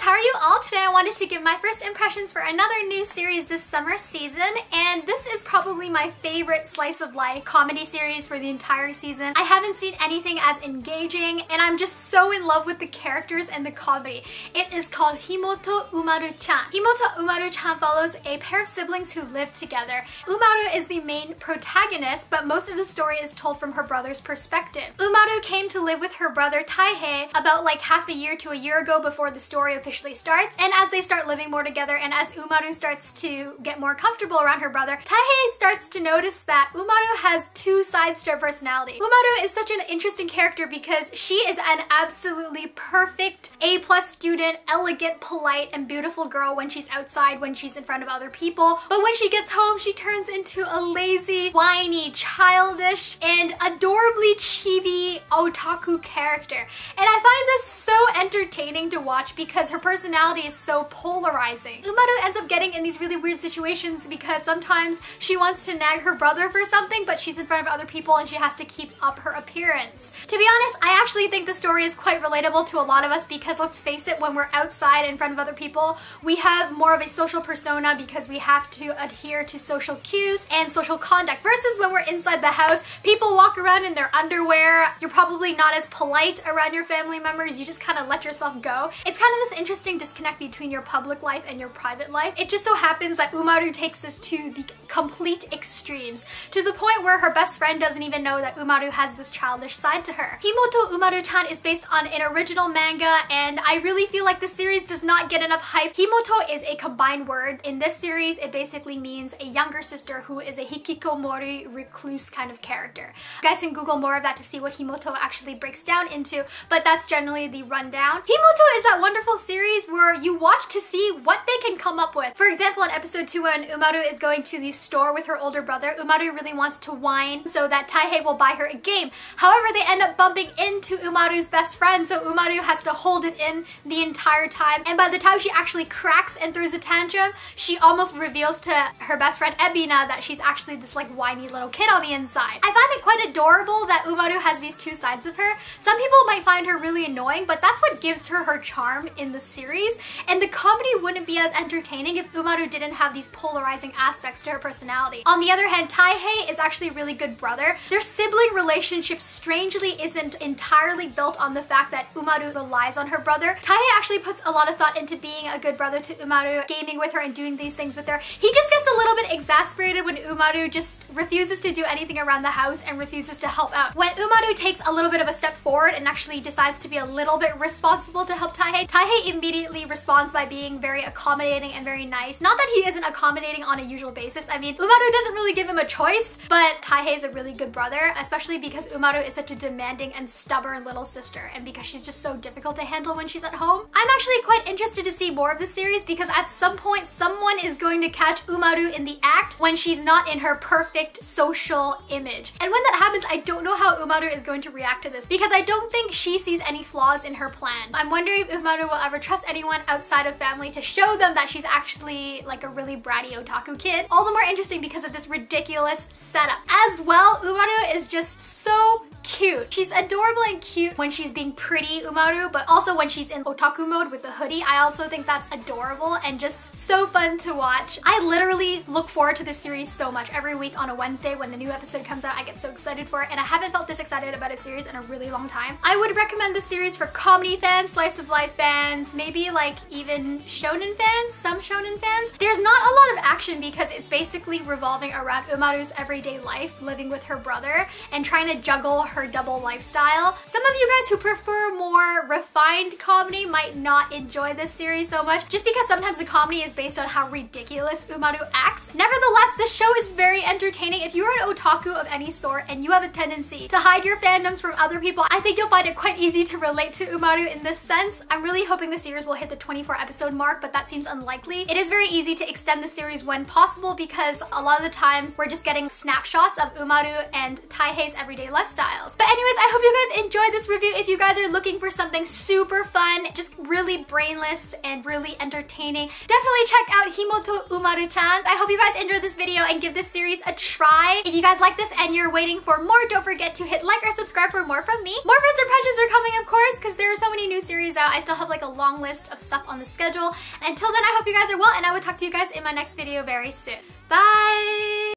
how are you all? Today I wanted to give my first impressions for another new series this summer season, and this is probably my favorite slice of life comedy series for the entire season. I haven't seen anything as engaging, and I'm just so in love with the characters and the comedy. It is called Himouto Umaru-chan. Himouto Umaru-chan follows a pair of siblings who live together. Umaru is the main protagonist, but most of the story is told from her brother's perspective. Umaru came to live with her brother Taihei about like half a year to a year ago before the story officially starts, and as they start living more together and as Umaru starts to get more comfortable around her brother, Taihei starts to notice that Umaru has two sides to her personality. Umaru is such an interesting character because she is an absolutely perfect A+ student, elegant, polite, and beautiful girl when she's outside, when she's in front of other people, but when she gets home she turns into a lazy, whiny, childish, and adorably chibi otaku character. And I find this so entertaining to watch because her personality is so polarizing. Umaru ends up getting in these really weird situations because sometimes she wants to nag her brother for something, but she's in front of other people and she has to keep up her appearance. To be honest, I actually think the story is quite relatable to a lot of us because let's face it, when we're outside in front of other people, we have more of a social persona because we have to adhere to social cues and social conduct versus when we're inside the house, people walk around in their underwear, you're probably not as polite around your family members, you just kind of let yourself go. It's kind of this interesting disconnect between your public life and your private life. It just so happens that Umaru takes this to the complete extremes, to the point where her best friend doesn't even know that Umaru has this childish side to her. Himouto Umaru-chan is based on an original manga, and I really feel like the series does not get enough hype. Himouto is a combined word. In this series, it basically means a younger sister who is a hikikomori, recluse kind of character. You guys can Google more of that to see what Himouto actually breaks down into, but that's generally the rundown. Himouto is that wonderful series where you watch to see what they can come up with. For example, in episode 2 when Umaru is going to the store with her older brother, Umaru really wants to whine so that Taihei will buy her a game. However, they end up bumping into Umaru's best friend, so Umaru has to hold it in the entire time, and by the time she actually cracks and throws a tantrum, she almost reveals to her best friend Ebina that she's actually this like whiny little kid on the inside. I find it quite adorable that Umaru has these two sides of her. Some people might find her really annoying, but that's what gives her her charm in the series, and the comedy wouldn't be as entertaining if Umaru didn't have these polarizing aspects to her personality. On the other hand, Taihei is actually a really good brother. Their sibling relationship strangely isn't entirely built on the fact that Umaru relies on her brother. Taihei actually puts a lot of thought into being a good brother to Umaru, gaming with her and doing these things with her. He just gets a little bit exasperated when Umaru just refuses to do anything around the house and refuses to help out. When Umaru takes a little bit of a step forward and actually decides to be a little bit responsible to help Taihei, Taihei immediately responds by being very accommodating and very nice. Not that he isn't accommodating on a usual basis. I mean, Umaru doesn't really give him a choice, but Taihei is a really good brother, especially because Umaru is such a demanding and stubborn little sister, and because she's just so difficult to handle when she's at home. I'm actually quite interested to see more of the series because at some point someone is going to catch Umaru in the act when she's not in her perfect social image. And when that happens, I don't know how Umaru is going to react to this because I don't think she sees any flaws in her plan. I'm wondering if Umaru will ever trust anyone outside of family to show them that she's actually like a really bratty otaku kid. All the more interesting because of this ridiculous setup. As well, Umaru is just so cute. She's adorable and cute when she's being pretty Umaru, but also when she's in otaku mode with the hoodie. I also think that's adorable and just so fun to watch. I literally look forward to this series so much. Every week on a Wednesday when the new episode comes out, I get so excited for it, and I haven't felt this excited about a series in a really long time. I would recommend this series for comedy fans, slice of life fans, maybe like even shonen fans, some shonen fans. There's not a lot of action because it's basically revolving around Umaru's everyday life, living with her brother and trying to juggle her double lifestyle. Some of you guys who prefer more refined comedy might not enjoy this series so much just because sometimes the comedy is based on how ridiculous Umaru acts. Nevertheless, this show is very entertaining. If you're an otaku of any sort and you have a tendency to hide your fandoms from other people, I think you'll find it quite easy to relate to Umaru in this sense. I'm really hoping the series will hit the 24 episode mark, but that seems unlikely. It is very easy to extend the series when possible because a lot of the times we're just getting snapshots of Umaru and Taihei's everyday lifestyles. But anyways, I hope you guys enjoyed this review. If you guys are looking for something super fun, just really brainless and really entertaining, definitely check out Himouto Umaru-chan. I hope you guys enjoyed this video and give this series a try. If you guys like this and you're waiting for more, don't forget to hit like or subscribe for more from me. More first impressions are coming, of course, because there are so many new series out. I still have like a long long list of stuff on the schedule. Until then, I hope you guys are well, and I will talk to you guys in my next video very soon. Bye!